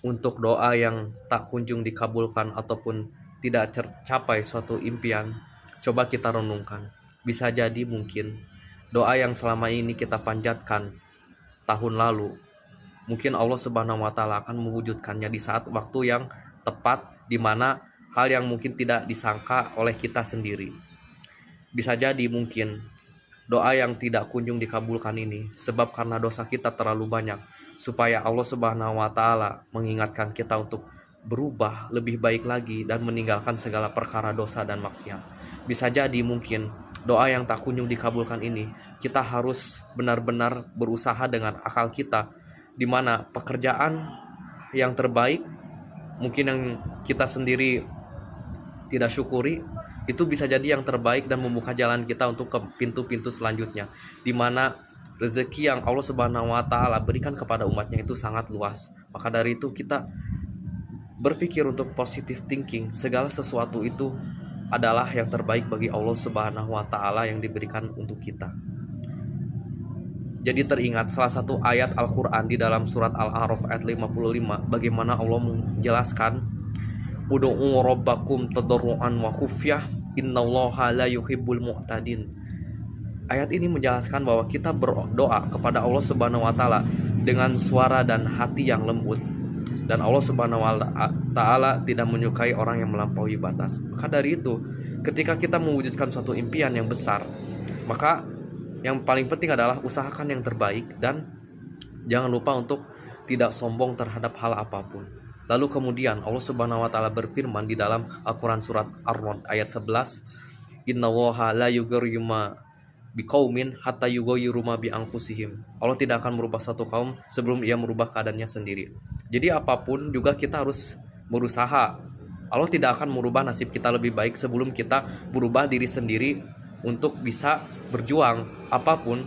untuk doa yang tak kunjung dikabulkan ataupun tidak tercapai suatu impian, coba kita renungkan. Bisa jadi mungkin doa yang selama ini kita panjatkan tahun lalu, mungkin Allah Subhanahu wa taala akan mewujudkannya di saat waktu yang tepat, di mana hal yang mungkin tidak disangka oleh kita sendiri. Bisa jadi mungkin doa yang tidak kunjung dikabulkan ini sebab karena dosa kita terlalu banyak, supaya Allah Subhanahu wa taala mengingatkan kita untuk berubah lebih baik lagi dan meninggalkan segala perkara dosa dan maksiat. Bisa jadi mungkin doa yang tak kunjung dikabulkan ini kita harus benar-benar berusaha dengan akal kita, di mana pekerjaan yang terbaik mungkin yang kita sendiri tidak syukuri, itu bisa jadi yang terbaik dan membuka jalan kita untuk ke pintu-pintu selanjutnya, di mana rezeki yang Allah Subhanahu wa taala berikan kepada umatnya itu sangat luas. Maka dari itu kita berpikir untuk positive thinking, segala sesuatu itu adalah yang terbaik bagi Allah Subhanahu wa taala yang diberikan untuk kita. Jadi teringat salah satu ayat Al-Qur'an di dalam surat Al-A'raf ayat 55, bagaimana Allah menjelaskan, Ud'u rabbakum tadarruan wa khufyah innallaha la yuhibbul mu'tadin. Ayat ini menjelaskan bahwa kita berdoa kepada Allah Subhanahu wa taala dengan suara dan hati yang lembut, dan Allah Subhanahu wa taala tidak menyukai orang yang melampaui batas. Maka dari itu, ketika kita mewujudkan suatu impian yang besar, maka yang paling penting adalah usahakan yang terbaik dan jangan lupa untuk tidak sombong terhadap hal apapun. Lalu kemudian Allah Subhanahu wa taala berfirman di dalam Al-Qur'an surat Ar-Ra'd ayat 11, Innallaha la yughayyiru ma biqaumin hatta yughayyiru ma bi anfusihim. Allah tidak akan merubah satu kaum sebelum ia merubah keadaannya sendiri. Jadi apapun juga kita harus berusaha. Allah tidak akan merubah nasib kita lebih baik sebelum kita berubah diri sendiri untuk bisa berjuang. Apapun,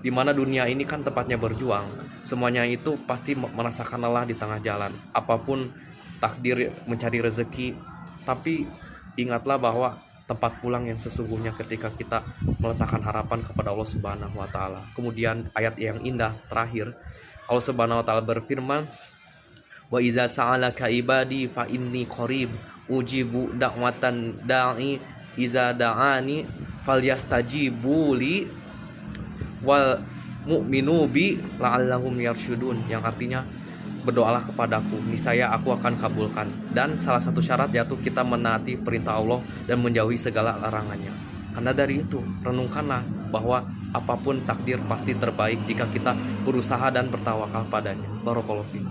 di mana dunia ini kan tempatnya berjuang. Semuanya itu pasti merasakan lelah di tengah jalan. Apapun takdir mencari rezeki, tapi ingatlah bahwa tempat pulang yang sesungguhnya ketika kita meletakkan harapan kepada Allah Subhanahu wa taala. Kemudian ayat yang indah terakhir, Allah Subhanahu wa taala berfirman, Wa iza sa'alaka ibadi fa inni qarib ujibu da'watan da'i iza da'ani falyastajibu li wal mu'minu bi la'allahum yarsyudun, yang artinya berdoalah kepadaku, niscaya aku akan kabulkan. Dan salah satu syarat yaitu kita menaati perintah Allah dan menjauhi segala larangannya. Karena dari itu, renungkanlah bahwa apapun takdir pasti terbaik jika kita berusaha dan bertawakal padanya. Barakallahu fiik.